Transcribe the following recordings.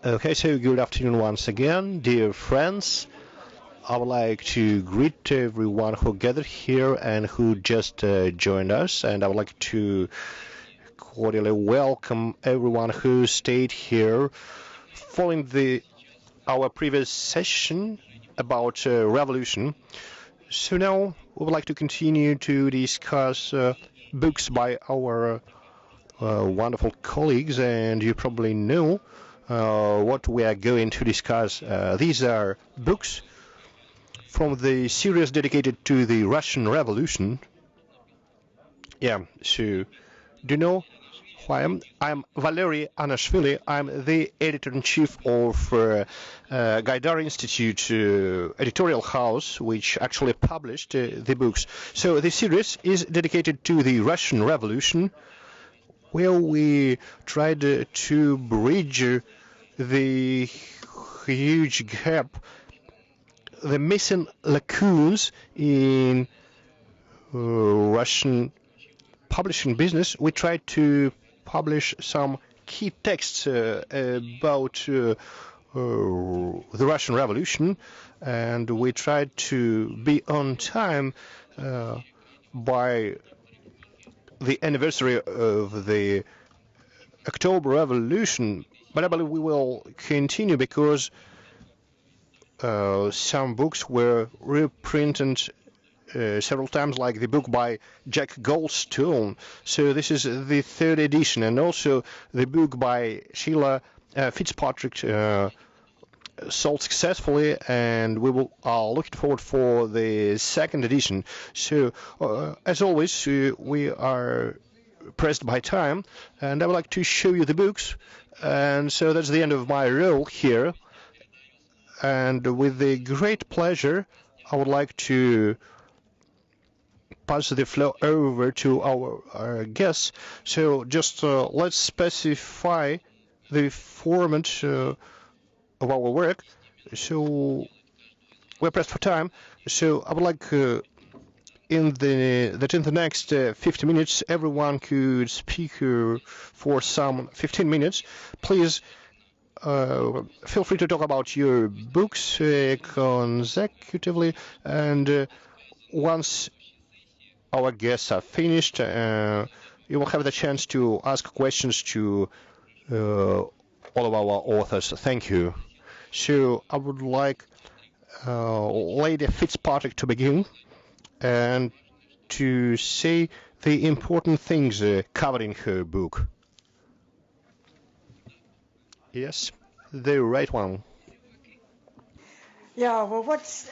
Okay, so good afternoon once again, dear friends. I would like to greet everyone who gathered here and who just joined us, and I would like to cordially welcome everyone who stayed here following our previous session about revolution. So now we would like to continue to discuss books by our wonderful colleagues, and you probably know what we are going to discuss. These are books from the series dedicated to the Russian Revolution. Yeah, so do you know who I am? I'm Valeriy Anashvili. I'm the editor-in-chief of Gaidar Institute editorial house, which actually published the books. So the series is dedicated to the Russian Revolution, where we tried to bridge the huge gap, the missing lacunes in Russian publishing business. We tried to publish some key texts about the Russian Revolution, and we tried to be on time by the anniversary of the October Revolution. But I believe we will continue because some books were reprinted several times, like the book by Jack Goldstone. So this is the third edition, and also the book by Sheila Fitzpatrick sold successfully, and we are looking forward for the second edition. So as always, we are pressed by time, and I would like to show you the books, and so that's the end of my role here. And with the great pleasure, I would like to pass the floor over to our guests. So just let's specify the format of our work. So we're pressed for time. So I would like in the next 50 minutes, everyone could speak for some 15 minutes. Please feel free to talk about your books consecutively, and once our guests are finished, you will have the chance to ask questions to all of our authors. Thank you. So I would like Lady Fitzpatrick to begin and to say the important things covered in her book. Yes, the right one. Yeah, well, what's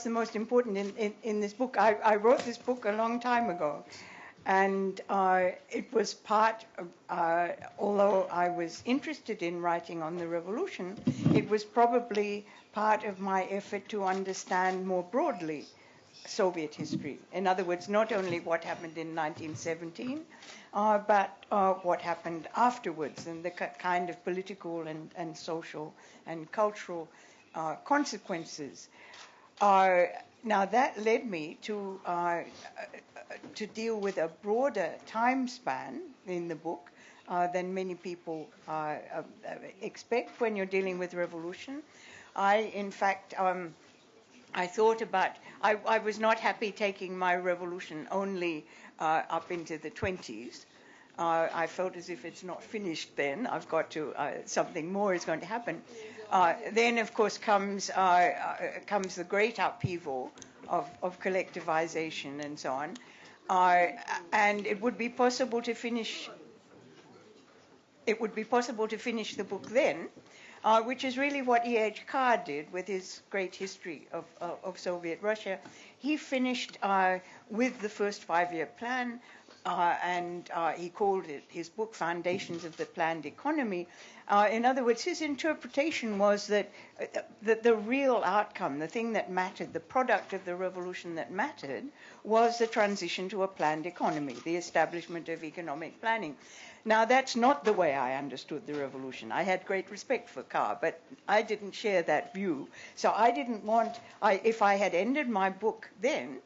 the most important in this book? I wrote this book a long time ago, and it was part of, although I was interested in writing on the revolution, it was probably part of my effort to understand more broadly Soviet history. In other words, not only what happened in 1917, but what happened afterwards, and the kind of political and social and cultural consequences. Now that led me to deal with a broader time span in the book than many people expect when you're dealing with revolution. In fact, I thought about, I was not happy taking my revolution only up into the 20s. I felt as if it's not finished then. I've got to, something more is going to happen. Then, of course, comes the great upheaval of collectivization and so on. And it would be possible to finish. It would be possible to finish the book then, which is really what E.H. Carr did with his great history of Soviet Russia. He finished with the first five-year plan, and he called it his book Foundations of the Planned Economy. In other words, his interpretation was that the real outcome, the thing that mattered, the product of the revolution that mattered, was the transition to a planned economy, the establishment of economic planning. Now, that's not the way I understood the revolution. I had great respect for Carr, but I didn't share that view. So I didn't want, if I had ended my book then,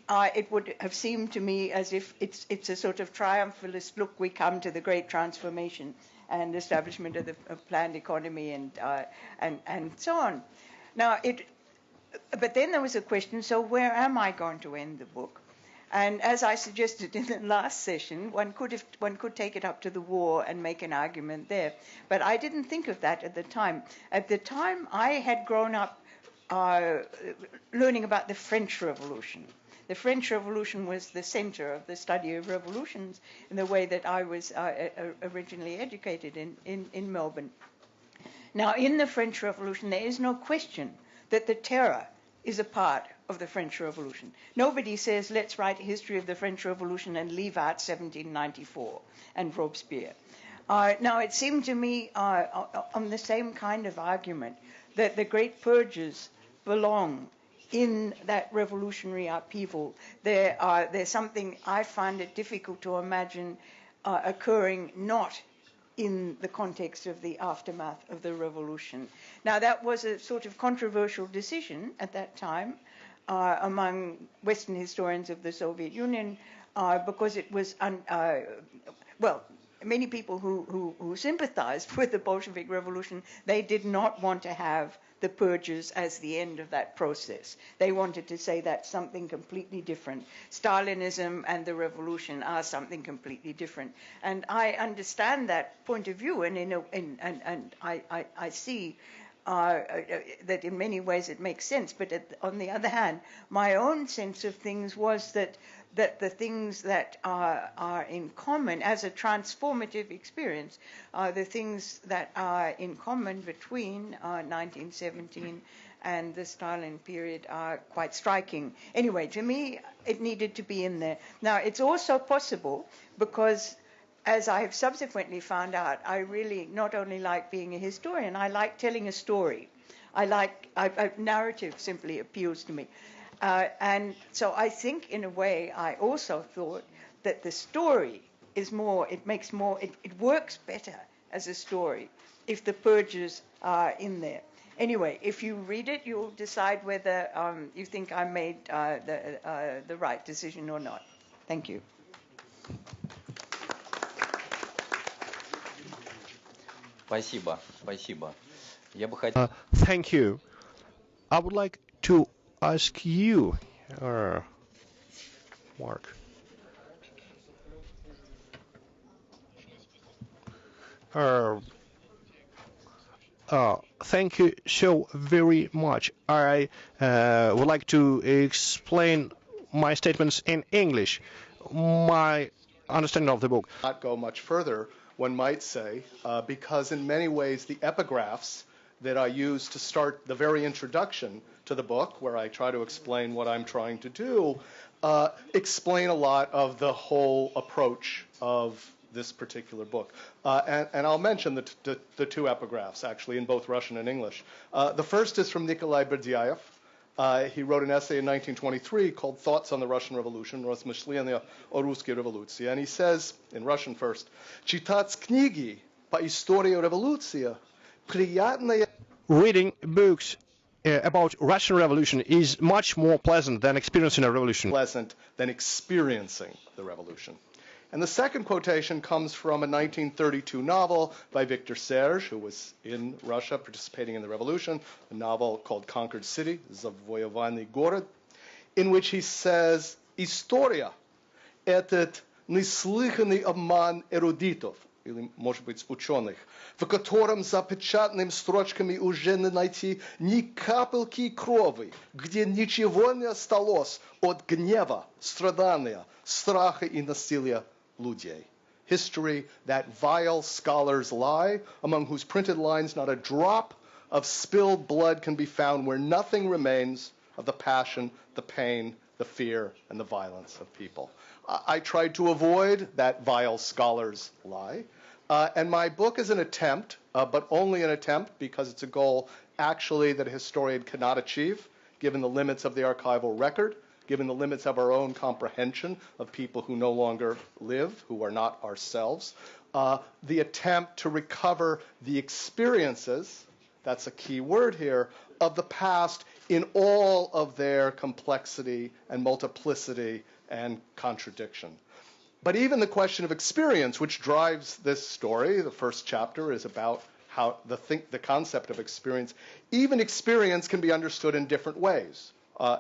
it would have seemed to me as if it's a sort of triumphalist look, we come to the great transformation, and establishment of the planned economy and so on. Now, but then there was a question, so where am I going to end the book? And as I suggested in the last session, one could take it up to the war and make an argument there. But I didn't think of that at the time. At the time, I had grown up learning about the French Revolution. The French Revolution was the center of the study of revolutions in the way that I was originally educated in Melbourne. Now, in the French Revolution, there is no question that the terror is a part of the French Revolution. Nobody says, let's write a history of the French Revolution and leave out 1794 and Robespierre. Now, it seemed to me, on the same kind of argument, that the Great Purges belong in that revolutionary upheaval. There's something I find it difficult to imagine occurring not in the context of the aftermath of the revolution. Now, that was a sort of controversial decision at that time among Western historians of the Soviet Union because it was, many people who sympathized with the Bolshevik Revolution, they did not want to have the purges as the end of that process. They wanted to say that's something completely different. Stalinism and the revolution are something completely different. And I understand that point of view, and I see that in many ways it makes sense. But on the other hand, my own sense of things was that the things that are in common as a transformative experience, the things that are in common between 1917 and the Stalin period are quite striking. Anyway, to me, it needed to be in there. Now, it's also possible because, as I have subsequently found out, I really not only like being a historian, I like telling a story. Narrative simply appeals to me. And so I think, in a way, I also thought that the story is more, it works better as a story if the purges are in there. Anyway, if you read it, you'll decide whether you think I made the right decision or not. Thank you. Спасибо. Thank you. I would like to ask you, Mark. Thank you so very much. I would like to explain my statements in English. My understanding of the book. Not go much further, one might say, because in many ways the epigraphs that I use to start the very introduction to the book, where I try to explain what I'm trying to do, explain a lot of the whole approach of this particular book. And I'll mention the two epigraphs, actually, in both Russian and English. The first is from Nikolai Berdyaev. He wrote an essay in 1923 called Thoughts on the Russian Revolution, Размышления о русской революции. And he says, in Russian first, «Читать книги по истории революции приятное...» Reading books about Russian Revolution is much more pleasant than experiencing a revolution. Pleasant than experiencing the revolution. And the second quotation comes from a 1932 novel by Victor Serge, who was in Russia participating in the revolution, a novel called Conquered City, Завоеванный город, in which he says, «История – этот неслыханный обман эрудитов, или, может быть, ученых, в котором за печатными строчками уже не найти ни капельки крови, где ничего не осталось от гнева, страдания, страха и насилия людей». History, that vile scholars lie, among whose printed lines not a drop of spilled blood can be found, where nothing remains of the passion, the pain, the fear, and the violence of people. I tried to avoid that vile scholars lie. And my book is an attempt, but only an attempt, because it's a goal actually that a historian cannot achieve, given the limits of the archival record, given the limits of our own comprehension of people who no longer live, who are not ourselves. The attempt to recover the experiences, that's a key word here, of the past in all of their complexity and multiplicity and contradiction. But even the question of experience, which drives this story, the first chapter is about how the concept of experience, even experience can be understood in different ways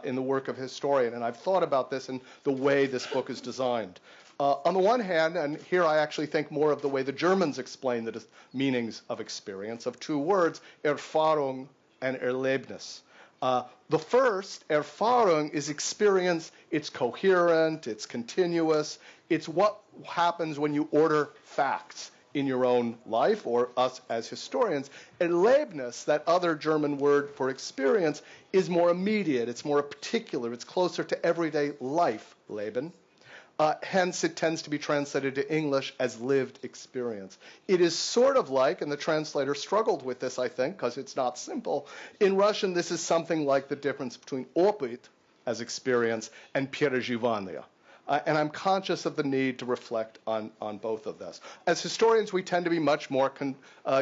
in the work of a historian. And I've thought about this in the way this book is designed. On the one hand, and here I actually think more of the way the Germans explain the meanings of experience, of two words, Erfahrung and Erlebnis. The first, Erfahrung, is experience. It's coherent, it's continuous, it's what happens when you order facts in your own life, or us as historians. Erlebnis, that other German word for experience, is more immediate, it's more particular, it's closer to everyday life, Leben. Hence, it tends to be translated to English as lived experience. It is sort of like, and the translator struggled with this, I think, because it's not simple. In Russian, this is something like the difference between opyt, as experience, and переживание. And I'm conscious of the need to reflect on both of this. As historians, we tend to be much more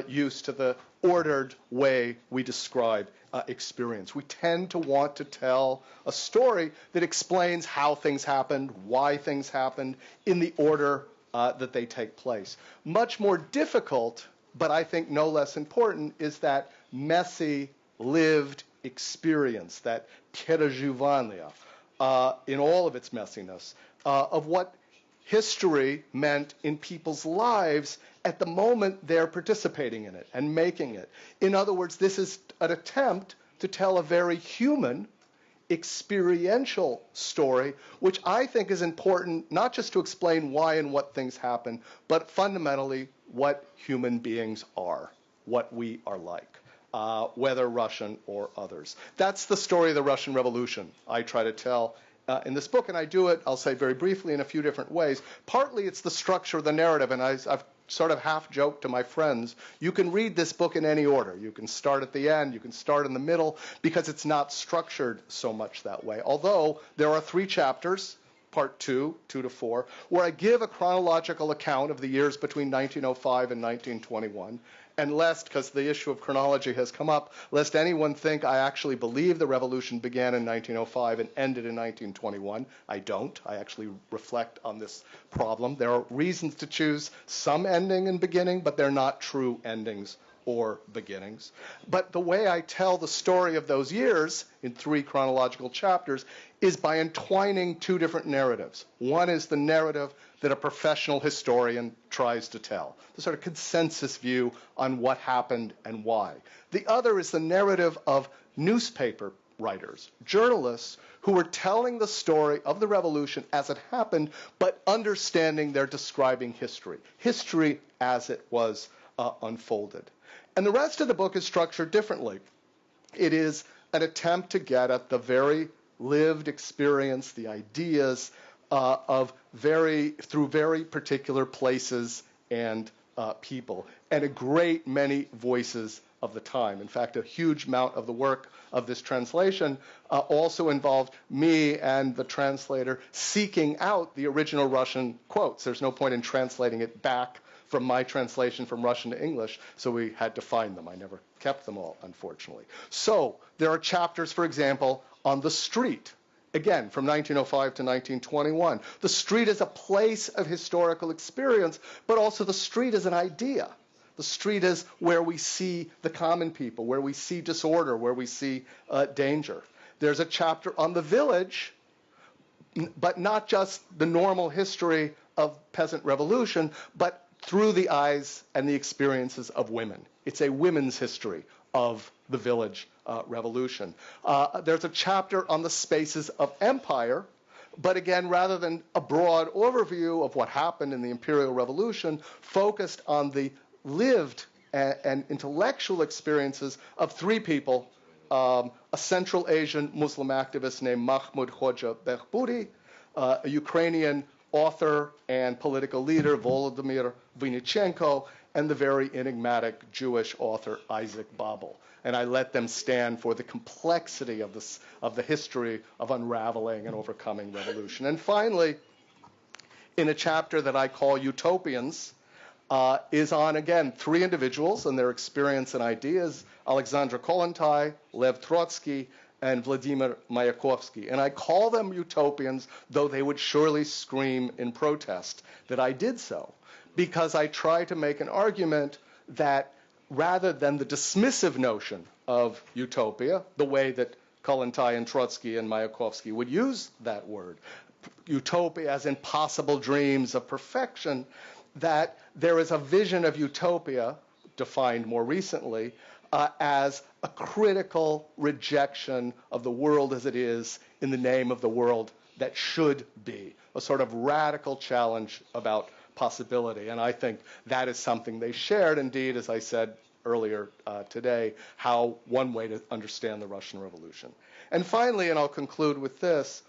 used to the ordered way we describe experience. We tend to want to tell a story that explains how things happened, why things happened, in the order that they take place. Much more difficult, but I think no less important, is that messy, lived experience, that переживание, in all of its messiness, of what history meant in people's lives at the moment they're participating in it and making it. In other words, this is an attempt to tell a very human, experiential story, which I think is important not just to explain why and what things happen, but fundamentally what human beings are, what we are like, whether Russian or others. That's the story of the Russian Revolution I try to tell in this book, and I do it, I'll say very briefly, in a few different ways. Partly it's the structure of the narrative, and I've sort of half-joked to my friends, you can read this book in any order. You can start at the end, you can start in the middle, because it's not structured so much that way. Although there are 3 chapters, part 2, 2 to 4, where I give a chronological account of the years between 1905 and 1921. And lest, because the issue of chronology has come up, lest anyone think I actually believe the revolution began in 1905 and ended in 1921. I don't. I actually reflect on this problem. There are reasons to choose some ending and beginning, but they're not true endings or beginnings. But the way I tell the story of those years in 3 chronological chapters is by entwining 2 different narratives. One is the narrative that a professional historian tries to tell, the sort of consensus view on what happened and why. The other is the narrative of newspaper writers, journalists, who were telling the story of the revolution as it happened, but understanding they're describing history as it was unfolded. And the rest of the book is structured differently. It is an attempt to get at the very lived experience, the ideas through very particular places and people, and a great many voices of the time. In fact, a huge amount of the work of this translation also involved me and the translator seeking out the original Russian quotes. There's no point in translating it back from my translation from Russian to English, so we had to find them. I never kept them all, unfortunately. So there are chapters, for example, on the street. Again, from 1905 to 1921. The street is a place of historical experience, but also the street is an idea. The street is where we see the common people, where we see disorder, where we see danger. There's a chapter on the village, but not just the normal history of peasant revolution, but through the eyes and the experiences of women. It's a women's history of the village revolution. There's a chapter on the spaces of empire, but again, rather than a broad overview of what happened in the imperial revolution, focused on the lived and intellectual experiences of 3 people, a Central Asian Muslim activist named Mahmoud Hoxha Behbudi, a Ukrainian author and political leader Volodymyr Vinnichenko, and the very enigmatic Jewish author Isaac Babel. And I let them stand for the complexity of the history of unraveling and overcoming revolution. And finally, in a chapter that I call Utopians, is on, again, 3 individuals and their experience and ideas, Alexandra Kollontai, Lev Trotsky, and Vladimir Mayakovsky. And I call them utopians, though they would surely scream in protest that I did so, because I try to make an argument that rather than the dismissive notion of utopia, the way that Kollontai and Trotsky and Mayakovsky would use that word, utopia as in possible dreams of perfection, that there is a vision of utopia, defined more recently, as a critical rejection of the world as it is in the name of the world that should be, a sort of radical challenge about possibility. And I think that is something they shared, indeed, as I said earlier today, how one way to understand the Russian Revolution. And finally, and I'll conclude with this,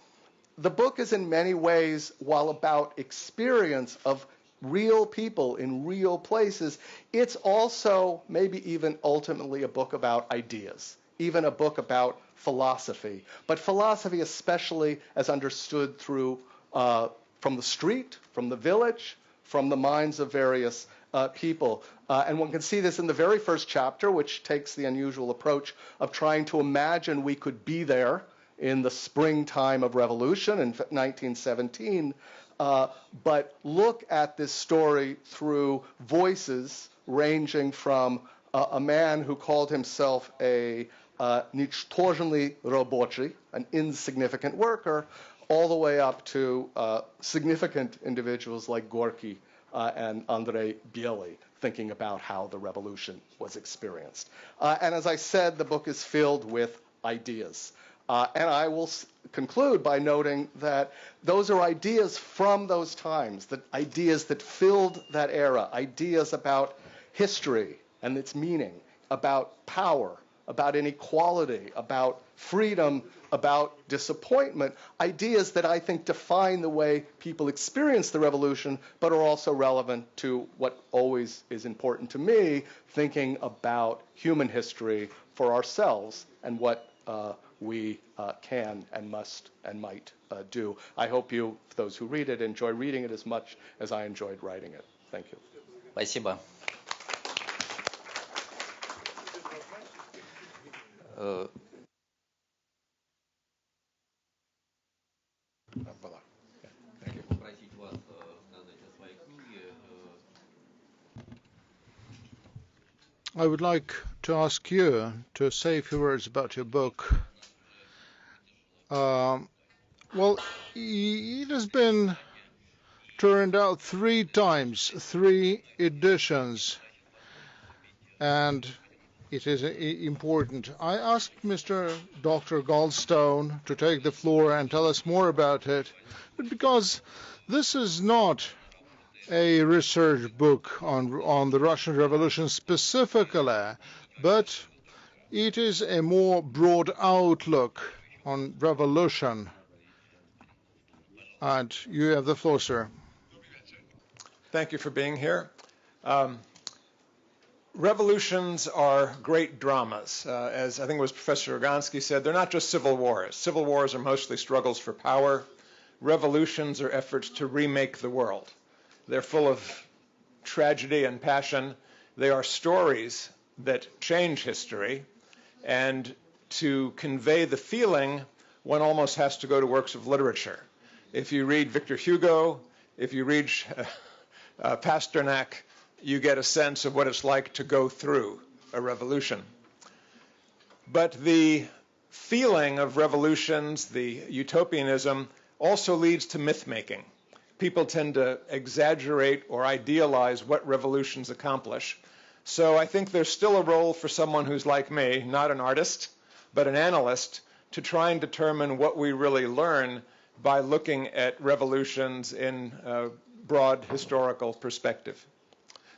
the book is in many ways, while about experience of real people in real places, it's also maybe even ultimately a book about ideas, even a book about philosophy. But philosophy especially as understood through from the street, from the village, from the minds of various people. And one can see this in the very first chapter, which takes the unusual approach of trying to imagine we could be there in the springtime of revolution in 1917, but look at this story through voices ranging from a man who called himself a nichtozenly robochi, an insignificant worker, all the way up to significant individuals like Gorky and Andrei Biely, thinking about how the revolution was experienced. And as I said, the book is filled with ideas. And I will conclude by noting that those are ideas from those times, that ideas that filled that era, ideas about history and its meaning, about power, about inequality, about freedom, about disappointment, ideas that I think define the way people experience the revolution, but are also relevant to what always is important to me, thinking about human history for ourselves and what we can and must and might do. I hope you, those who read it, enjoy reading it as much as I enjoyed writing it. Thank you. Спасибо. I would like to ask you to say a few words about your book. Well, it has been turned out 3 times, 3 editions, and it is important. I asked Mr. Dr. Goldstone to take the floor and tell us more about it, but because this is not a research book on the Russian Revolution specifically, but it is a more broad outlook on revolution. And you have the floor, sir. Thank you for being here. Revolutions are great dramas. As I think it was Professor Rogansky said, they're not just civil wars. Civil wars are mostly struggles for power. Revolutions are efforts to remake the world. They're full of tragedy and passion. They are stories that change history. And to convey the feeling, one almost has to go to works of literature. If you read Victor Hugo, if you read Pasternak, you get a sense of what it's like to go through a revolution. But the feeling of revolutions, the utopianism, also leads to myth-making. People tend to exaggerate or idealize what revolutions accomplish. So I think there's still a role for someone who's like me, not an artist, but an analyst, to try and determine what we really learn by looking at revolutions in a broad historical perspective.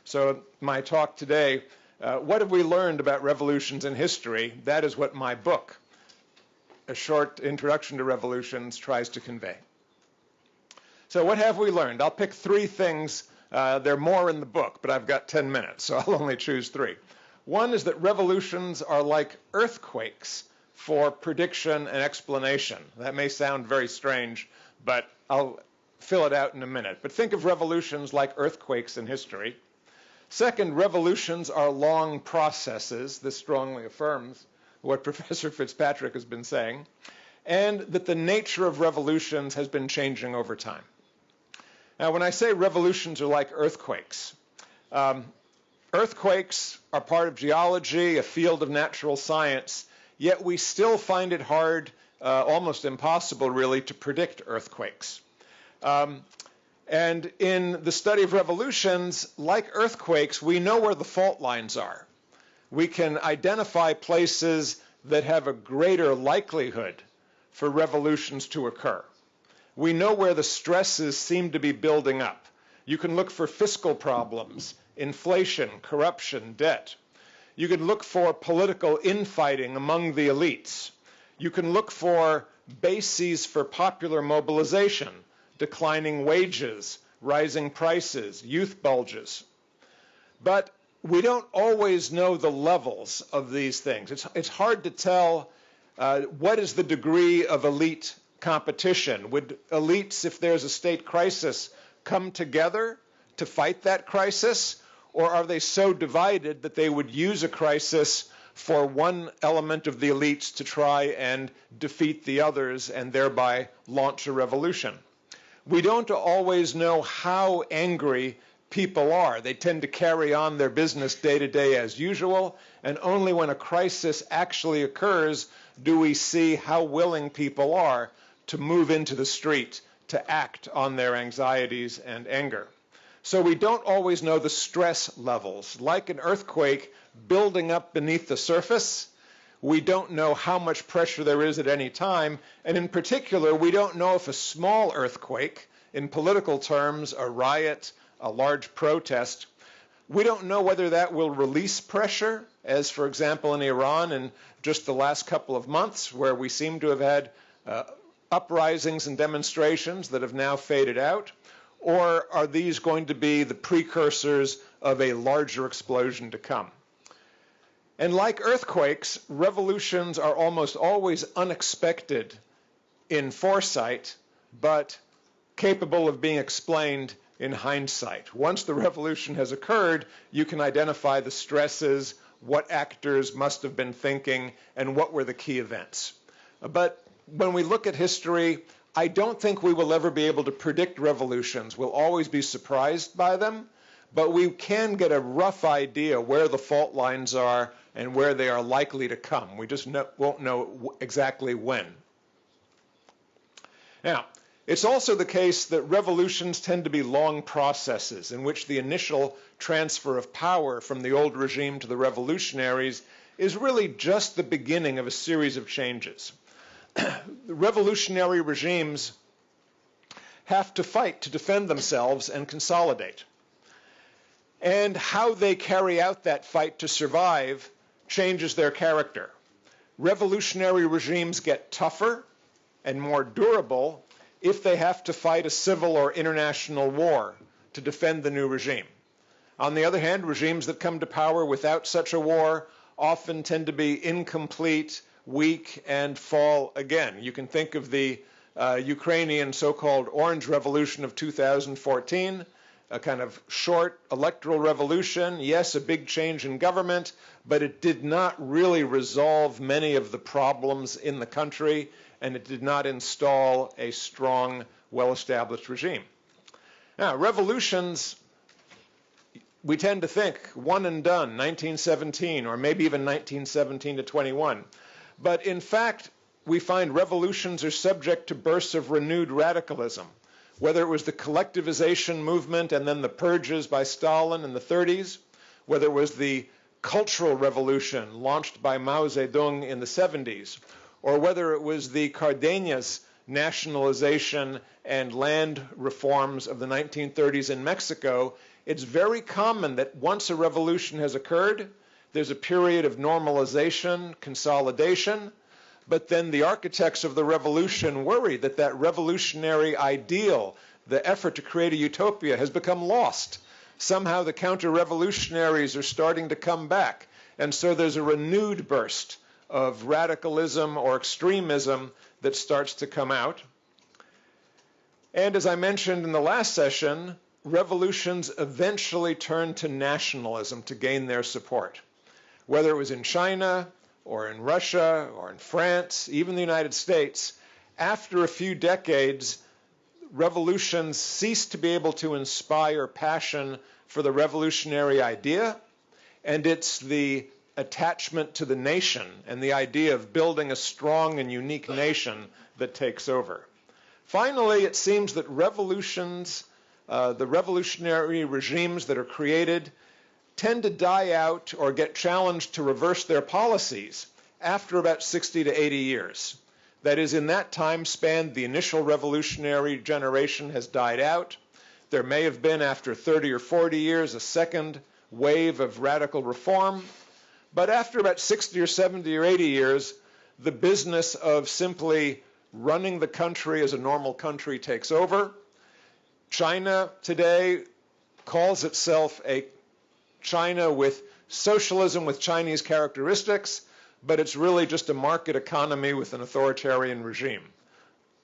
So my talk today, what have we learned about revolutions in history? That is what my book, A Short Introduction to Revolutions, tries to convey. So what have we learned? I'll pick 3 things. There are more in the book, but I've got 10 minutes, so I'll only choose 3. One is that revolutions are like earthquakes for prediction and explanation. That may sound very strange, but I'll fill it out in a minute. But think of revolutions like earthquakes in history. Second, revolutions are long processes. This strongly affirms what Professor Fitzpatrick has been saying, and that the nature of revolutions has been changing over time. Now, when I say revolutions are like earthquakes, earthquakes are part of geology, a field of natural science, yet we still find it hard, almost impossible really, to predict earthquakes. And in the study of revolutions, like earthquakes, we know where the fault lines are. We can identify places that have a greater likelihood for revolutions to occur. We know where the stresses seem to be building up. You can look for fiscal problems, inflation, corruption, debt. You can look for political infighting among the elites. You can look for bases for popular mobilization, declining wages, rising prices, youth bulges. But we don't always know the levels of these things. It's hard to tell what is the degree of elite competition. Would elites, if there's a state crisis, come together to fight that crisis? Or are they so divided that they would use a crisis for one element of the elites to try and defeat the others and thereby launch a revolution? We don't always know how angry people are. They tend to carry on their business day to day as usual, and only when a crisis actually occurs do we see how willing people are to move into the street to act on their anxieties and anger. So we don't always know the stress levels. Like an earthquake building up beneath the surface, we don't know how much pressure there is at any time, and in particular, we don't know if a small earthquake, in political terms, a riot, a large protest, we don't know whether that will release pressure, as for example in Iran in just the last couple of months, where we seem to have had uprisings and demonstrations that have now faded out, or are these going to be the precursors of a larger explosion to come? And like earthquakes, revolutions are almost always unexpected in foresight, but capable of being explained in hindsight. Once the revolution has occurred, you can identify the stresses, what actors must have been thinking, and what were the key events. But when we look at history, I don't think we will ever be able to predict revolutions. We'll always be surprised by them, but we can get a rough idea where the fault lines are and where they are likely to come. We just won't know exactly when. Now, it's also the case that revolutions tend to be long processes in which the initial transfer of power from the old regime to the revolutionaries is really just the beginning of a series of changes. Revolutionary regimes have to fight to defend themselves and consolidate. And how they carry out that fight to survive changes their character. Revolutionary regimes get tougher and more durable if they have to fight a civil or international war to defend the new regime. On the other hand, regimes that come to power without such a war often tend to be incomplete, weak, and fall again. You can think of the Ukrainian so-called Orange Revolution of 2014, a kind of short electoral revolution. Yes, a big change in government, but it did not really resolve many of the problems in the country, and it did not install a strong, well-established regime. Now, revolutions, we tend to think one and done, 1917, or maybe even 1917 to 21. But in fact, we find revolutions are subject to bursts of renewed radicalism, whether it was the collectivization movement and then the purges by Stalin in the 30s, whether it was the cultural revolution launched by Mao Zedong in the 70s, or whether it was the Cardenas nationalization and land reforms of the 1930s in Mexico. It's very common that once a revolution has occurred, there's a period of normalization, consolidation, but then the architects of the revolution worry that that revolutionary ideal, the effort to create a utopia, has become lost. Somehow the counter-revolutionaries are starting to come back, and so there's a renewed burst of radicalism or extremism that starts to come out. And as I mentioned in the last session, revolutions eventually turn to nationalism to gain their support. Whether it was in China, or in Russia or in France, even the United States, after a few decades, revolutions cease to be able to inspire passion for the revolutionary idea, and it's the attachment to the nation and the idea of building a strong and unique nation that takes over. Finally, it seems that revolutions, the revolutionary regimes that are created, tend to die out or get challenged to reverse their policies after about 60 to 80 years. That is, in that time span, the initial revolutionary generation has died out. There may have been, after 30 or 40 years, a second wave of radical reform. But after about 60 or 70 or 80 years, the business of simply running the country as a normal country takes over. China today calls itself a China with socialism with Chinese characteristics, but it's really just a market economy with an authoritarian regime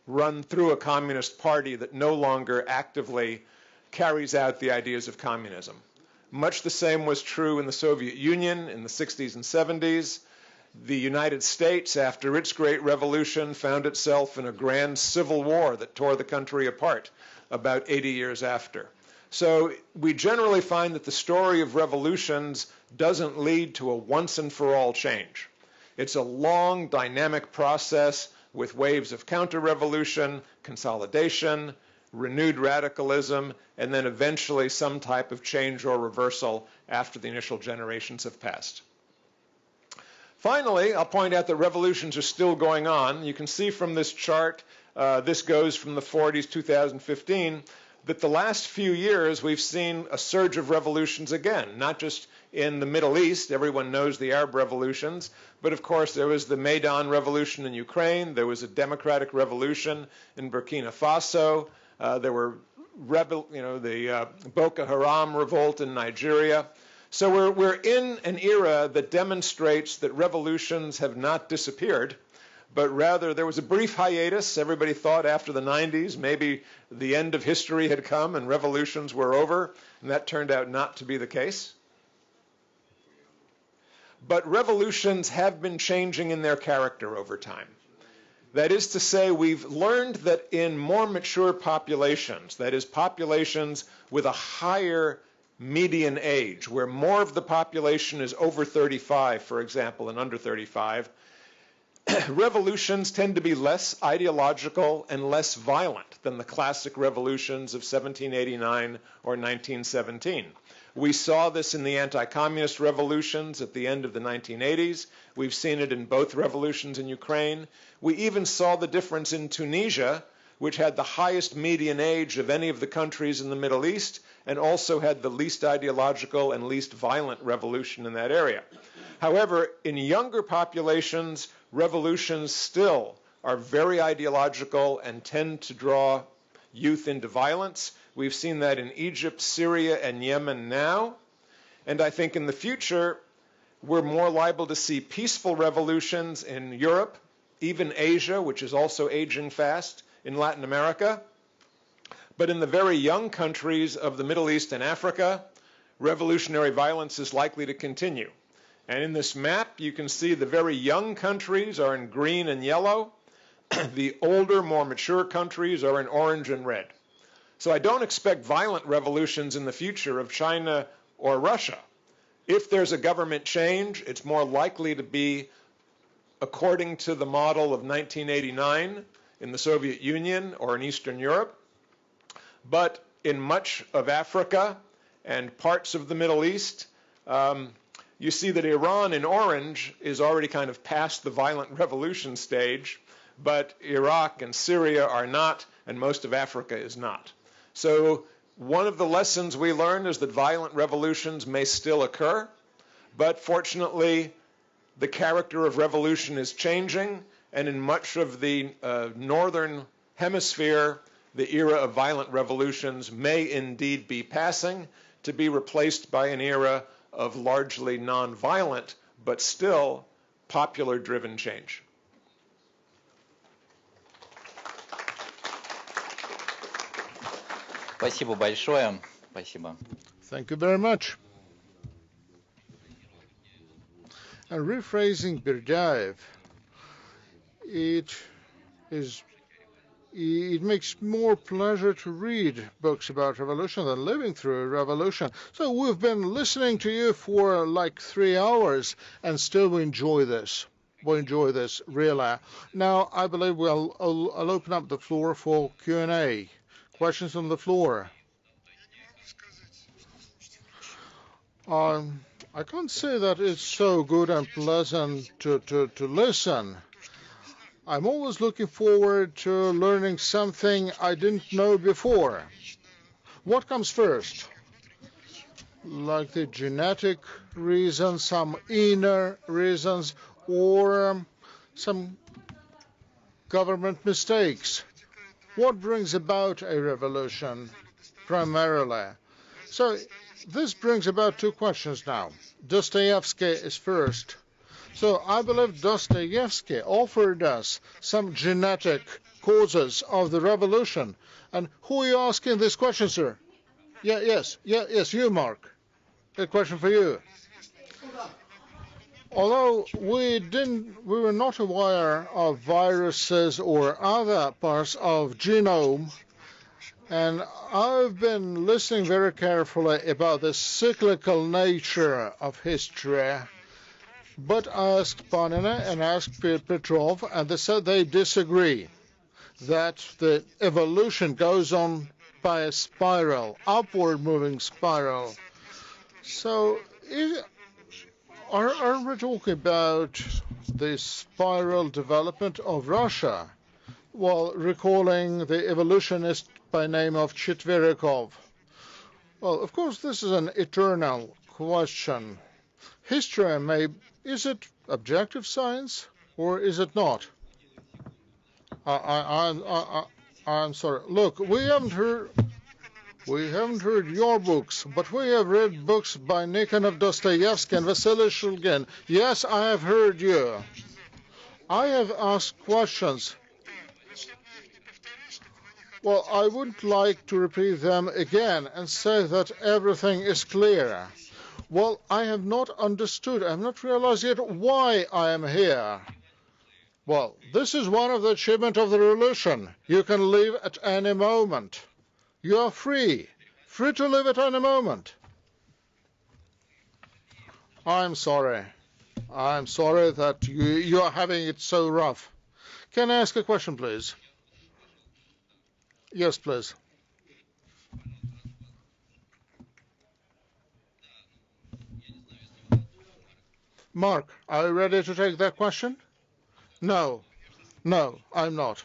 run through a communist party that no longer actively carries out the ideas of communism. Much the same was true in the Soviet Union in the 60s and 70s. The United States, after its Great Revolution, found itself in a grand civil war that tore the country apart about 80 years after. So we generally find that the story of revolutions doesn't lead to a once-and-for-all change. It's a long, dynamic process with waves of counter-revolution, consolidation, renewed radicalism, and then eventually some type of change or reversal after the initial generations have passed. Finally, I'll point out that revolutions are still going on. You can see from this chart, this goes from the 40s, 2015, that the last few years we've seen a surge of revolutions again, not just in the Middle East. Everyone knows the Arab revolutions, but of course there was the Maidan revolution in Ukraine, there was a democratic revolution in Burkina Faso, there were the Boko Haram revolt in Nigeria. So we're in an era that demonstrates that revolutions have not disappeared, but rather there was a brief hiatus. Everybody thought after the 90s maybe the end of history had come and revolutions were over, and that turned out not to be the case. But revolutions have been changing in their character over time. That is to say, we've learned that in more mature populations, that is, populations with a higher median age, where more of the population is over 35, for example, and under 35, revolutions tend to be less ideological and less violent than the classic revolutions of 1789 or 1917. We saw this in the anti-communist revolutions at the end of the 1980s. We've seen it in both revolutions in Ukraine. We even saw the difference in Tunisia, which had the highest median age of any of the countries in the Middle East, and also had the least ideological and least violent revolution in that area. However, in younger populations, revolutions still are very ideological and tend to draw youth into violence. We've seen that in Egypt, Syria, and Yemen now. And I think in the future, we're more liable to see peaceful revolutions in Europe, even Asia, which is also aging fast, in Latin America. But in the very young countries of the Middle East and Africa, revolutionary violence is likely to continue. And in this map, you can see the very young countries are in green and yellow. The older, more mature countries are in orange and red. So I don't expect violent revolutions in the future of China or Russia. If there's a government change, it's more likely to be according to the model of 1989 in the Soviet Union or in Eastern Europe. But in much of Africa and parts of the Middle East, you see that Iran in orange is already kind of past the violent revolution stage, but Iraq and Syria are not, and most of Africa is not. So one of the lessons we learned is that violent revolutions may still occur, but fortunately the character of revolution is changing, and in much of the northern hemisphere, the era of violent revolutions may indeed be passing to be replaced by an era of largely non-violent, but still popular-driven change. Спасибо большое. Спасибо. Thank you very much. And rephrasing Berdiaev, it makes more pleasure to read books about revolution than living through a revolution. So we've been listening to you for like 3 hours, and still we enjoy this. We enjoy this, really. Now, I believe I'll open up the floor for Q&A. Questions on the floor. I can't say that it's so good and pleasant to listen. I'm always looking forward to learning something I didn't know before. What comes first? Like the genetic reasons, some inner reasons, or some government mistakes? What brings about a revolution primarily? So this brings about 2 questions now. Dostoevsky is first. So I believe Dostoevsky offered us some genetic causes of the revolution. And who are you asking this question, sir? Yes, you, Mark. A question for you. Although we were not aware of viruses or other parts of genome, and I've been listening very carefully about the cyclical nature of history. But I asked Panina and asked Petrov, and they said they disagree, that the evolution goes on by a spiral, upward moving spiral. So are we talking about the spiral development of Russia, while recalling the evolutionist by name of Chetverikov? Well, of course, this is an eternal question. History is it objective science or is it not? I'm sorry. Look, we haven't heard your books, but we have read books by Nikonov, Dostoevsky, and Vasily Shulgin. Yes, I have heard you. I have asked questions. Well, I wouldn't like to repeat them again and say that everything is clear. Well, I have not understood, I have not realized yet why I am here. Well, this is one of the achievements of the revolution. You can leave at any moment. You are free to leave at any moment. I'm sorry that you are having it so rough. Can I ask a question, please? Yes, please. Mark, are you ready to take that question? No, I'm not.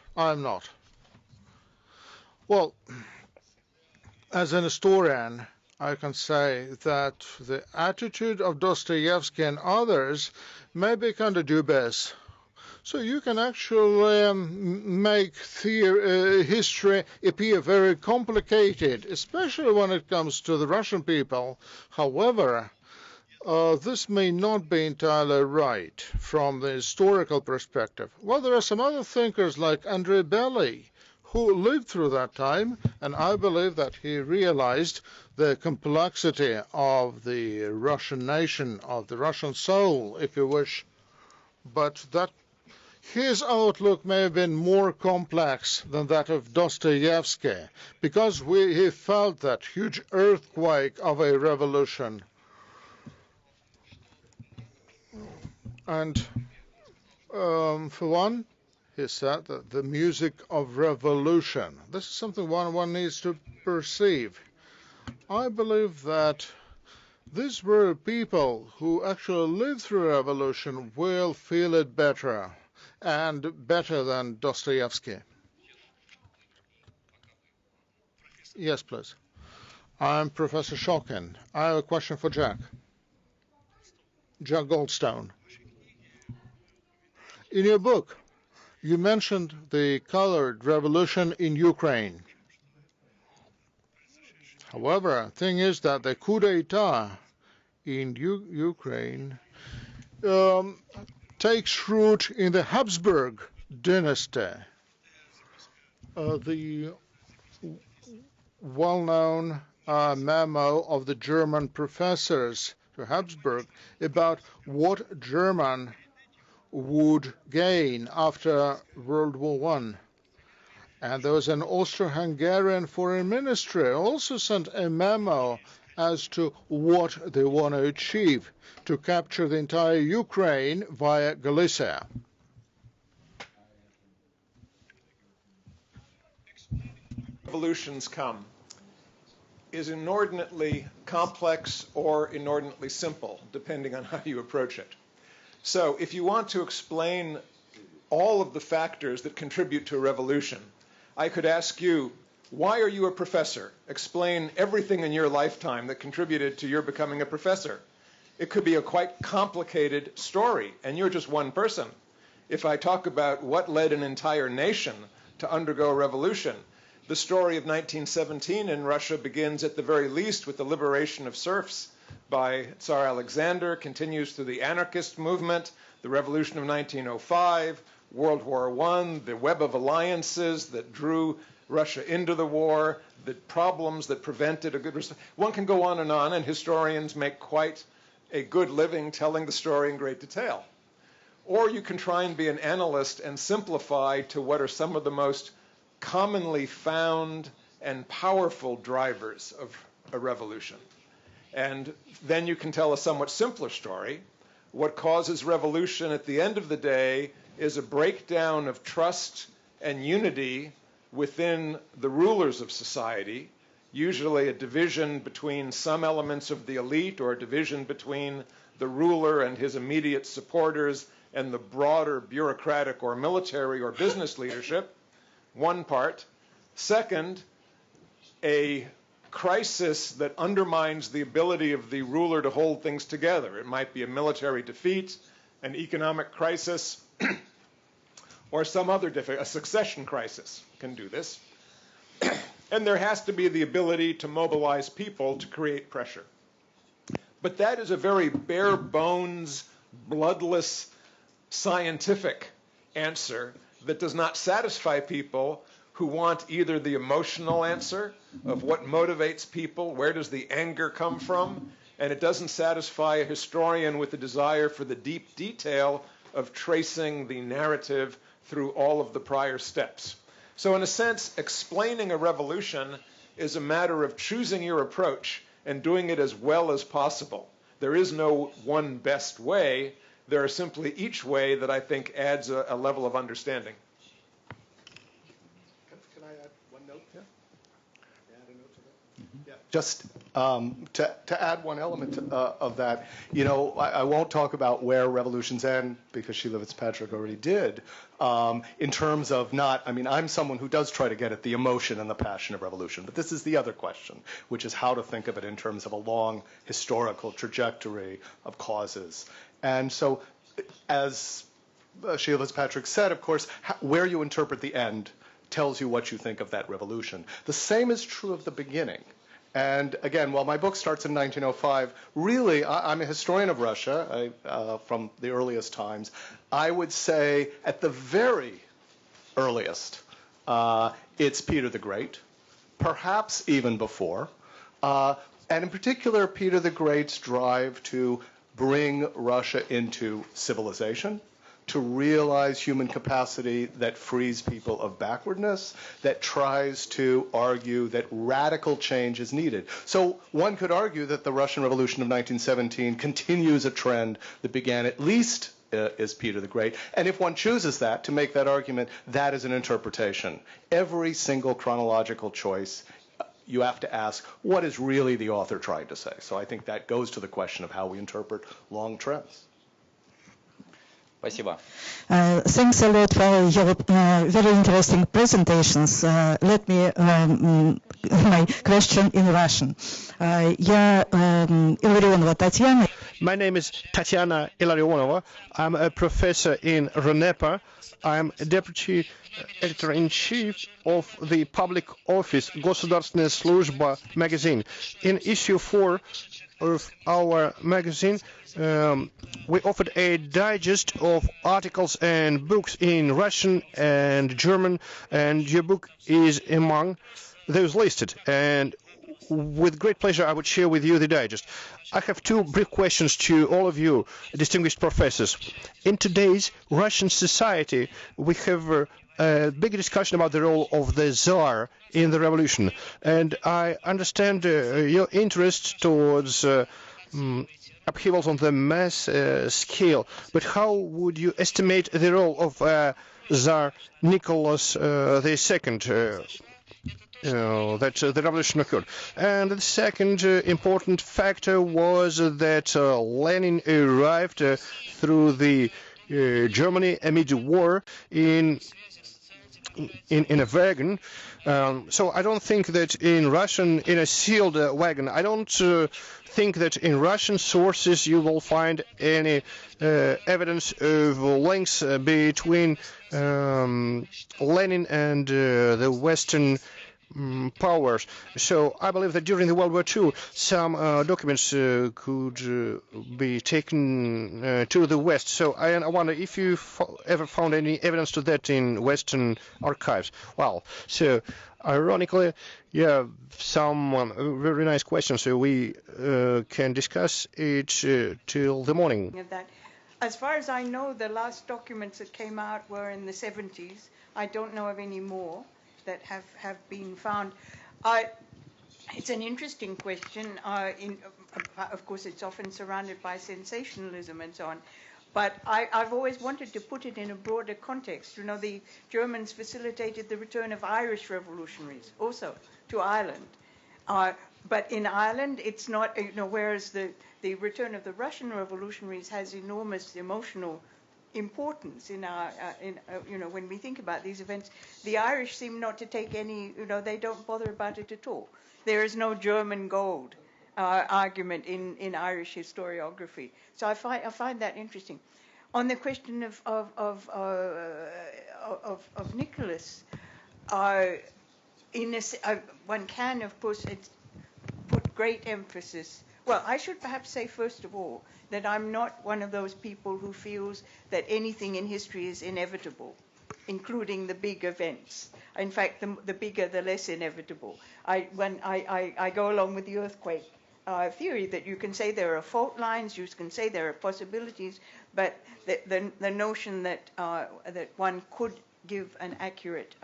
Well, as an historian, I can say that the attitude of Dostoevsky and others may be kind of dubious. So you can actually make history appear very complicated, especially when it comes to the Russian people. However, this may not be entirely right from the historical perspective. Well, there are some other thinkers like Andrei Bely who lived through that time, and I believe that he realized the complexity of the Russian nation, of the Russian soul, if you wish, but that his outlook may have been more complex than that of Dostoevsky, because he felt that huge earthquake of a revolution. And for one, he said that the music of revolution, this is something one needs to perceive. I believe that these were people who actually lived through a revolution will feel it better, and better than Dostoevsky. Yes, please. I'm Professor Shokin. I have a question for Jack Goldstone. In your book, you mentioned the colored revolution in Ukraine. However, the thing is that the coup d'etat in Ukraine takes root in the Habsburg dynasty. The well-known memo of the German professors to Habsburg about what German would gain after World War I. And there was an Austro-Hungarian foreign ministry also sent a memo as to what they want to achieve, to capture the entire Ukraine via Galicia. Revolutions come is inordinately complex or inordinately simple, depending on how you approach it. So if you want to explain all of the factors that contribute to a revolution, I could ask you, why are you a professor? Explain everything in your lifetime that contributed to your becoming a professor. It could be a quite complicated story, and you're just one person. If I talk about what led an entire nation to undergo a revolution, the story of 1917 in Russia begins at the very least with the liberation of serfs by Tsar Alexander, continues through the anarchist movement, the revolution of 1905, World War I, the web of alliances that drew Russia into the war, the problems that prevented a good result. One can go on, and historians make quite a good living telling the story in great detail. Or you can try and be an analyst and simplify to what are some of the most commonly found and powerful drivers of a revolution. And then you can tell a somewhat simpler story. What causes revolution at the end of the day is a breakdown of trust and unity within the rulers of society, usually a division between some elements of the elite or a division between the ruler and his immediate supporters and the broader bureaucratic or military or business leadership. One part. Second, a crisis that undermines the ability of the ruler to hold things together. It might be a military defeat, an economic crisis, or some other a succession crisis can do this. And there has to be the ability to mobilize people to create pressure. But that is a very bare bones, bloodless, scientific answer that does not satisfy people who want either the emotional answer of what motivates people, where does the anger come from, and it doesn't satisfy a historian with the desire for the deep detail of tracing the narrative through all of the prior steps. So in a sense, explaining a revolution is a matter of choosing your approach and doing it as well as possible. There is no one best way. There are simply each way that I think adds a level of understanding. Can I add one note? Yeah. Add a note to that? Mm-hmm. Yeah. Just to add one element of that, I won't talk about where revolutions end because Sheila Fitzpatrick already did. In terms of I'm someone who does try to get at the emotion and the passion of revolution, but this is the other question, which is how to think of it in terms of a long historical trajectory of causes. And so, as Sheila Fitzpatrick said, of course, where you interpret the end tells you what you think of that revolution. The same is true of the beginning. And again, while my book starts in 1905, really, I'm a historian of Russia from the earliest times. I would say at the very earliest, it's Peter the Great, perhaps even before. And in particular, Peter the Great's drive to bring Russia into civilization, to realize human capacity that frees people of backwardness, that tries to argue that radical change is needed. So one could argue that the Russian Revolution of 1917 continues a trend that began at least as Peter the Great. And if one chooses that, to make that argument, that is an interpretation. Every single chronological choice, you have to ask, what is really the author trying to say? So I think that goes to the question of how we interpret long trends. Спасибо. Thanks a lot for your very interesting presentations. Let me my question in Russian. Я Илларионова Татьяна. My name is Tatiana Illarionova. I'm a professor in RUNEPA. I'm deputy editor-in-chief of the public office Государственная служба magazine. In issue 4 of our magazine, we offered a digest of articles and books in Russian and German, and your book is among those listed. And with great pleasure, I would share with you the digest. I have two brief questions to all of you, distinguished professors. In today's Russian society, we have a big discussion about the role of the Tsar in the revolution. And I understand your interest towards upheavals on the mass scale. But how would you estimate the role of Tsar Nicholas II? That the revolution occurred. And the second important factor was that Lenin arrived through the Germany amid war in a wagon. So I don't think that in a sealed wagon, I don't think that in Russian sources you will find any evidence of links between Lenin and the Western powers. So I believe that during the World War II, some documents could be taken to the West. So I wonder if you ever found any evidence to that in Western archives. Well, so ironically, yeah, some very nice questions. So we can discuss it till the morning. As far as I know, the last documents that came out were in the 70s. I don't know of any more that have been found. It's an interesting question. Of course, it's often surrounded by sensationalism and so on. But I've always wanted to put it in a broader context. You know, the Germans facilitated the return of Irish revolutionaries also to Ireland. But in Ireland, it's not, you know, whereas the return of the Russian revolutionaries has enormous emotional importance in our, you know, when we think about these events, the Irish seem not to take any, you know, they don't bother about it at all. There is no German gold argument in Irish historiography. So I find that interesting. On the question of Nicholas, one can, of course, put great emphasis. Well, I should perhaps say, first of all, that I'm not one of those people who feels that anything in history is inevitable, including the big events. In fact, the bigger, the less inevitable. I go along with the earthquake theory that you can say there are fault lines, you can say there are possibilities, but the notion that one could give an accurate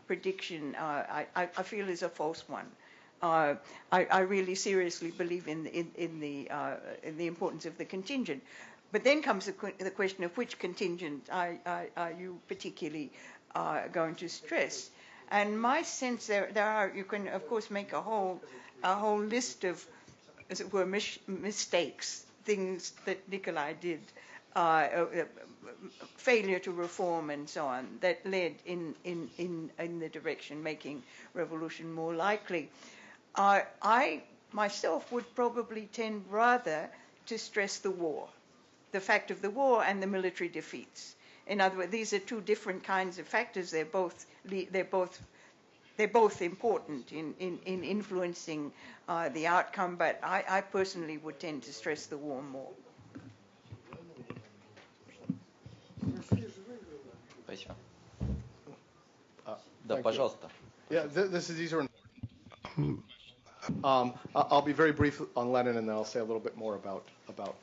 prediction, I feel is a false one. I really seriously believe in the importance of the contingent. But then comes the question of which contingent are you particularly going to stress. And my sense there are, you can of course make a whole list of, as it were, mistakes, things that Nikolai did, failure to reform and so on, that led in the direction making revolution more likely. I myself would probably tend rather to stress the war, the fact of the war and the military defeats. In other words, these are two different kinds of factors. They're both important in influencing the outcome, but I personally would tend to stress the war more. Спасибо. Да, пожалуйста. Yeah, these are. I'll be very brief on Lenin, and then I'll say a little bit more about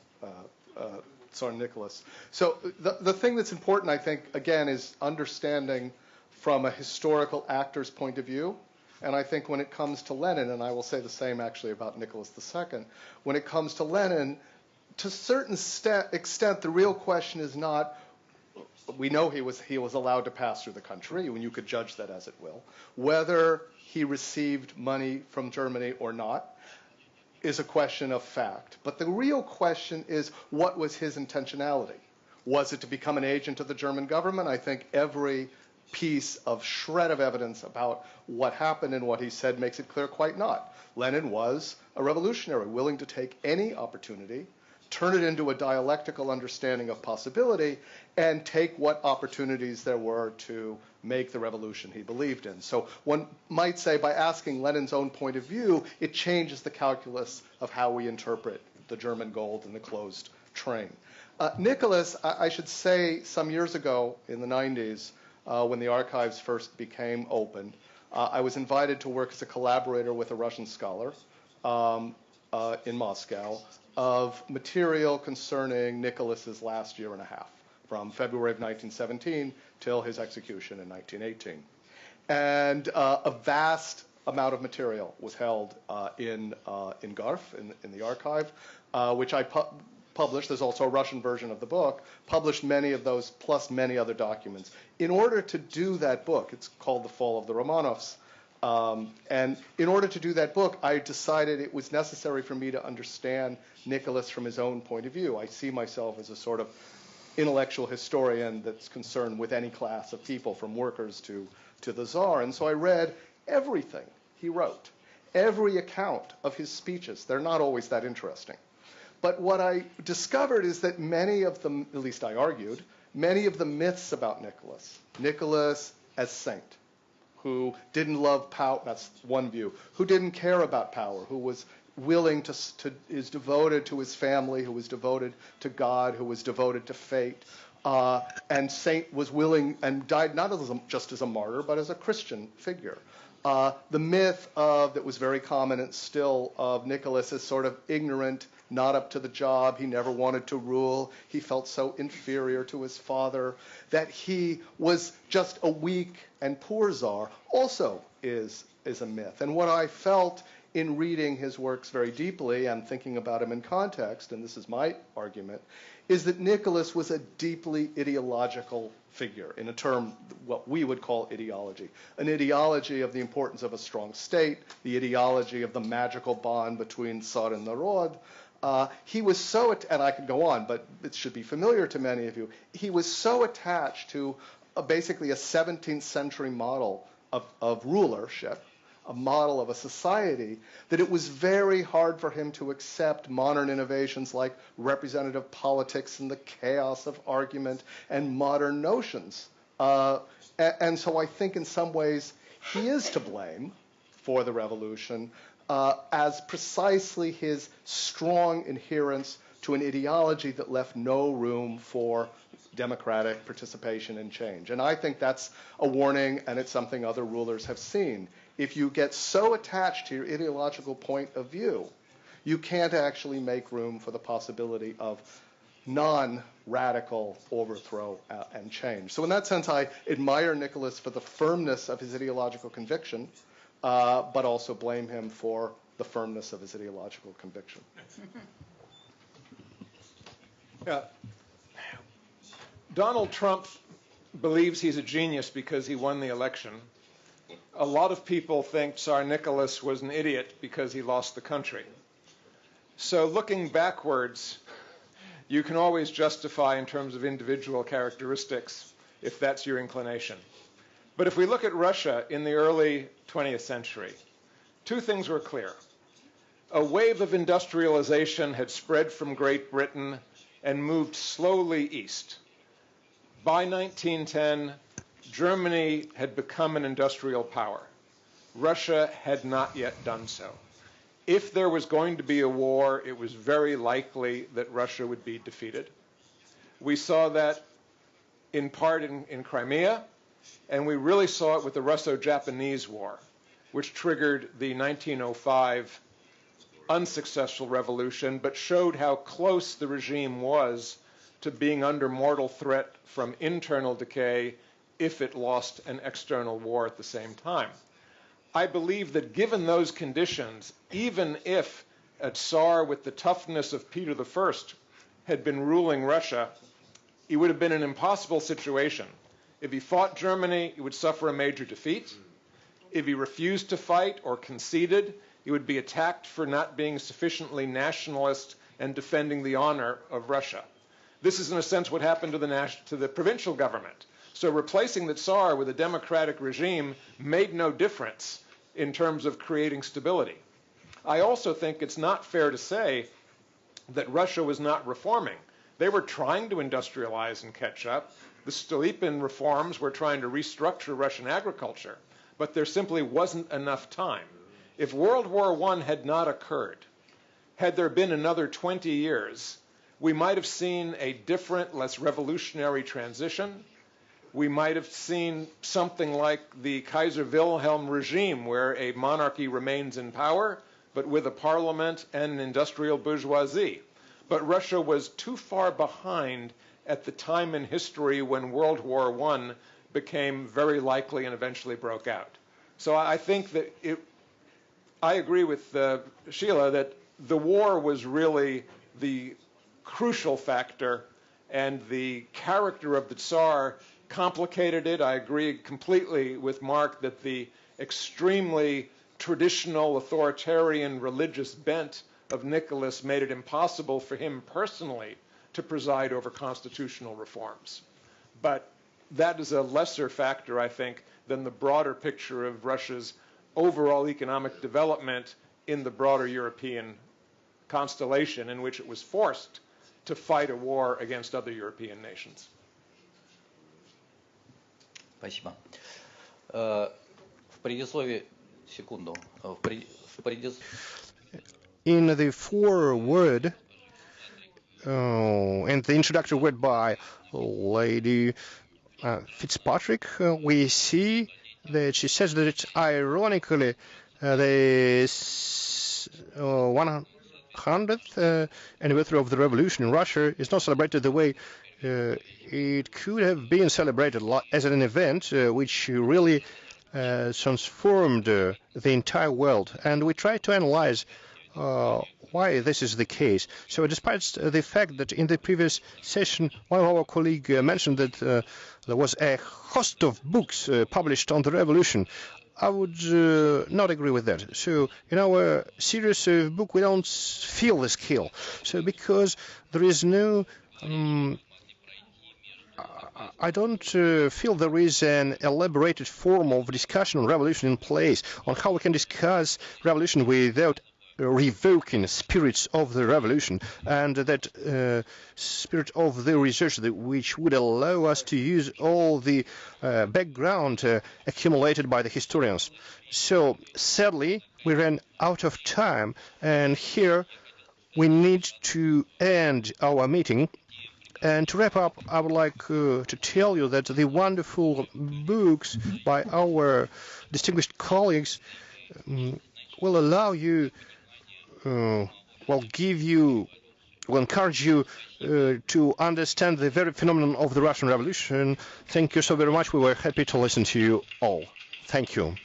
Tsar Nicholas. So the thing that's important, I think, again, is understanding from a historical actor's point of view. And I think when it comes to Lenin, and I will say the same actually about Nicholas II, when it comes to Lenin, to a certain extent, the real question is not, we know he was allowed to pass through the country, and you could judge that as it will. Whether he received money from Germany or not is a question of fact. But the real question is, what was his intentionality? Was it to become an agent of the German government? I think every piece of shred of evidence about what happened and what he said makes it clear quite not. Lenin was a revolutionary, willing to take any opportunity, turn it into a dialectical understanding of possibility, and take what opportunities there were to make the revolution he believed in. So one might say by asking Lenin's own point of view, it changes the calculus of how we interpret the German gold and the closed train. Nicholas, I should say some years ago in the 90s, when the archives first became open, I was invited to work as a collaborator with a Russian scholar in Moscow of material concerning Nicholas's last year and a half, from February of 1917 till his execution in 1918. And a vast amount of material was held in Garf, in the archive, which I published. There's also a Russian version of the book, published many of those, plus many other documents. In order to do that book, it's called The Fall of the Romanovs, and in order to do that book, I decided it was necessary for me to understand Nicholas from his own point of view. I see myself as a sort of intellectual historian that's concerned with any class of people, from workers to the Tsar. And so I read everything he wrote, every account of his speeches. They're not always that interesting. But what I discovered is that many of them, at least I argued, many of the myths about Nicholas as saint, who didn't love power, that's one view, who didn't care about power, who was willing is devoted to his family, who was devoted to God, who was devoted to fate, and saint was willing and died not just as a martyr, but as a Christian figure. The myth that was very common and still of Nicholas as sort of ignorant, not up to the job, he never wanted to rule, he felt so inferior to his father, that he was just a weak and poor Tsar, also is a myth. And what I felt in reading his works very deeply and thinking about him in context, and this is my argument, is that Nicholas was a deeply ideological figure, in a term what we would call ideology. An ideology of the importance of a strong state, the ideology of the magical bond between Tsar and Narod. He was so, and I could go on, but it should be familiar to many of you, he was so attached to basically a 17th century model of rulership, a model of a society, that it was very hard for him to accept modern innovations like representative politics and the chaos of argument and modern notions. And so I think in some ways he is to blame for the revolution as precisely his strong adherence to an ideology that left no room for democratic participation and change. And I think that's a warning, and it's something other rulers have seen. If you get so attached to your ideological point of view, you can't actually make room for the possibility of non-radical overthrow and change. So in that sense, I admire Nicholas for the firmness of his ideological conviction, but also blame him for the firmness of his ideological conviction. Yeah. Donald Trump believes he's a genius because he won the election. A lot of people think Tsar Nicholas was an idiot because he lost the country. So looking backwards, you can always justify in terms of individual characteristics if that's your inclination. But if we look at Russia in the early 20th century, two things were clear. A wave of industrialization had spread from Great Britain and moved slowly east. By 1910, Germany had become an industrial power. Russia had not yet done so. If there was going to be a war, it was very likely that Russia would be defeated. We saw that in part in Crimea, and we really saw it with the Russo-Japanese War, which triggered the 1905 unsuccessful revolution, but showed how close the regime was to being under mortal threat from internal decay if it lost an external war at the same time. I believe that given those conditions, even if a Tsar with the toughness of Peter I had been ruling Russia, it would have been an impossible situation. If he fought Germany, he would suffer a major defeat. If he refused to fight or conceded, he would be attacked for not being sufficiently nationalist and defending the honor of Russia. This is, in a sense, what happened to the provincial government. So replacing the Tsar with a democratic regime made no difference in terms of creating stability. I also think it's not fair to say that Russia was not reforming. They were trying to industrialize and catch up. The Stolypin reforms were trying to restructure Russian agriculture, but there simply wasn't enough time. If World War I had not occurred, had there been another 20 years, we might have seen a different, less revolutionary transition. we might have seen something like the Kaiser Wilhelm regime, where a monarchy remains in power, but with a parliament and an industrial bourgeoisie. But Russia was too far behind at the time in history when World War I became very likely and eventually broke out. So I think that I agree with Sheila that the war was really the crucial factor, and the character of the Tsar complicated it. I agree completely with Mark that the extremely traditional authoritarian religious bent of Nicholas made it impossible for him personally to preside over constitutional reforms. But that is a lesser factor, I think, than the broader picture of Russia's overall economic development in the broader European constellation in which it was forced to fight a war against other European nations. Спасибо. В предисловии, секунду, In the foreword and the introductory word by Lady Fitzpatrick, we see that she says that ironically the 100th anniversary of the revolution in Russia is not celebrated the way it could have been celebrated as an event which really transformed the entire world. And we try to analyze why this is the case. So despite the fact that in the previous session one of our colleagues mentioned that there was a host of books published on the revolution, I would not agree with that. So in our series of book we don't feel the skill. So because there is no I don't feel there is an elaborated form of discussion on revolution in place on how we can discuss revolution without revoking spirits of the revolution and that spirit of the research which would allow us to use all the background accumulated by the historians. So sadly we ran out of time, and here we need to end our meeting. And to wrap up, I would like to tell you that the wonderful books by our distinguished colleagues will allow you, will encourage you to understand the very phenomenon of the Russian Revolution. Thank you so very much. We were happy to listen to you all. Thank you.